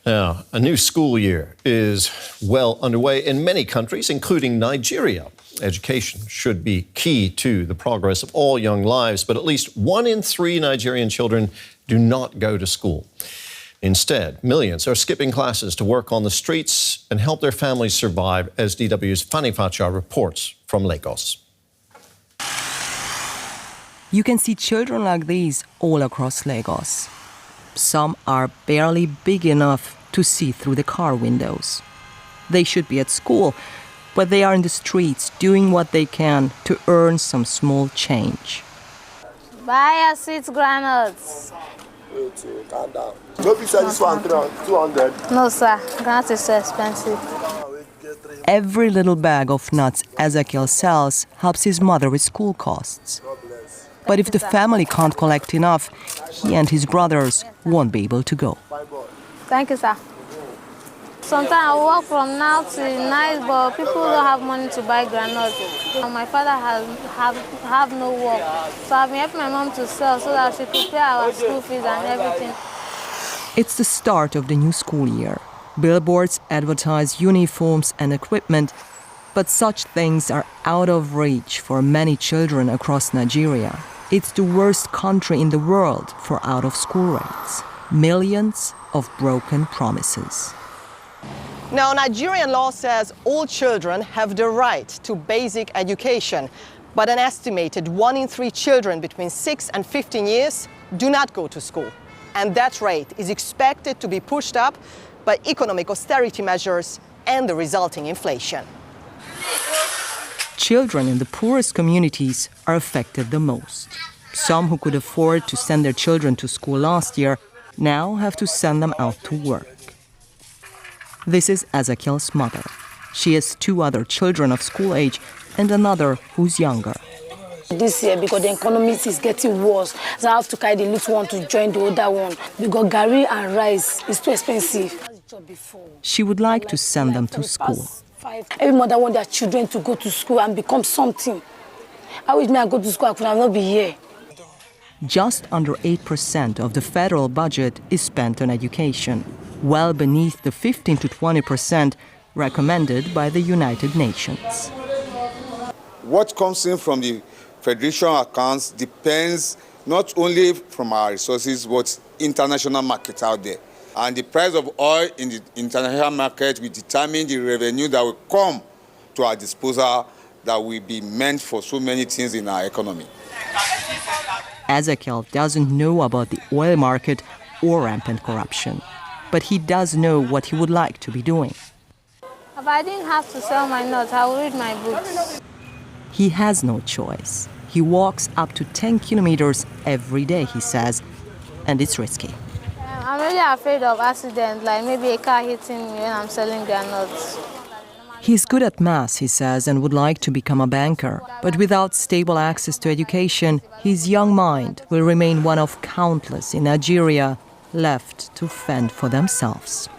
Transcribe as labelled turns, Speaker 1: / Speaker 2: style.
Speaker 1: Now, a new school year is well underway in many countries, including Nigeria. Education should be key to the progress of all young lives, but at least 1 in 3 Nigerian children do not go to school. Instead, millions are skipping classes to work on the streets and help their families survive, as DW's Fanny reports from Lagos.
Speaker 2: You can see children like these all across Lagos. Some are barely big enough to see through the car windows. They should be at school, but they are in the streets doing what they can to earn some small change.
Speaker 3: Buy us 6 granules.
Speaker 4: Wait, calm down. Don't be said this one 200.
Speaker 3: No, sir. Granules is so expensive.
Speaker 2: Every little bag of nuts Ezekiel sells helps his mother with school costs. But if the family can't collect enough, he and his brothers won't be able to go.
Speaker 3: Thank you, sir. Sometimes I work from now to night, but people don't have money to buy granules. My father have no work, so I've been helping my mom to sell so that she could pay our school fees and everything.
Speaker 2: It's the start of the new school year. Billboards advertise uniforms and equipment, but such things are out of reach for many children across Nigeria. It's the worst country in the world for out-of-school rates. Millions of broken promises.
Speaker 5: Now, Nigerian law says all children have the right to basic education, but an estimated 1 in 3 children between 6 and 15 years do not go to school. And that rate is expected to be pushed up by economic austerity measures and the resulting inflation.
Speaker 2: Children in the poorest communities are affected the most. Some who could afford to send their children to school last year now have to send them out to work. This is Ezekiel's mother. She has 2 other children of school age and another who's younger.
Speaker 6: This year, because the economy is getting worse, so I have to carry the little one to join the other one because garri and rice is too expensive.
Speaker 2: She would like to send them to school.
Speaker 6: Every mother wants their children to go to school and become something. I wish me I go to school, I could not be here.
Speaker 2: Just under 8% of the federal budget is spent on education, well beneath the 15 to 20% recommended by the United Nations.
Speaker 4: What comes in from the Federation accounts depends not only from our resources, but international market out there. And the price of oil in the international market will determine the revenue that will come to our disposal that will be meant for so many things in our economy.
Speaker 2: Ezekiel doesn't know about the oil market or rampant corruption, but he does know what he would like to be doing.
Speaker 3: If I didn't have to sell my nuts, I would read my books.
Speaker 2: He has no choice. He walks up to 10 kilometers every day, he says, and it's risky.
Speaker 3: I'm really afraid of accidents, like maybe a car hitting me when I'm selling their nuts.
Speaker 2: He's good at maths, he says, and would like to become a banker. But without stable access to education, his young mind will remain one of countless in Nigeria left to fend for themselves.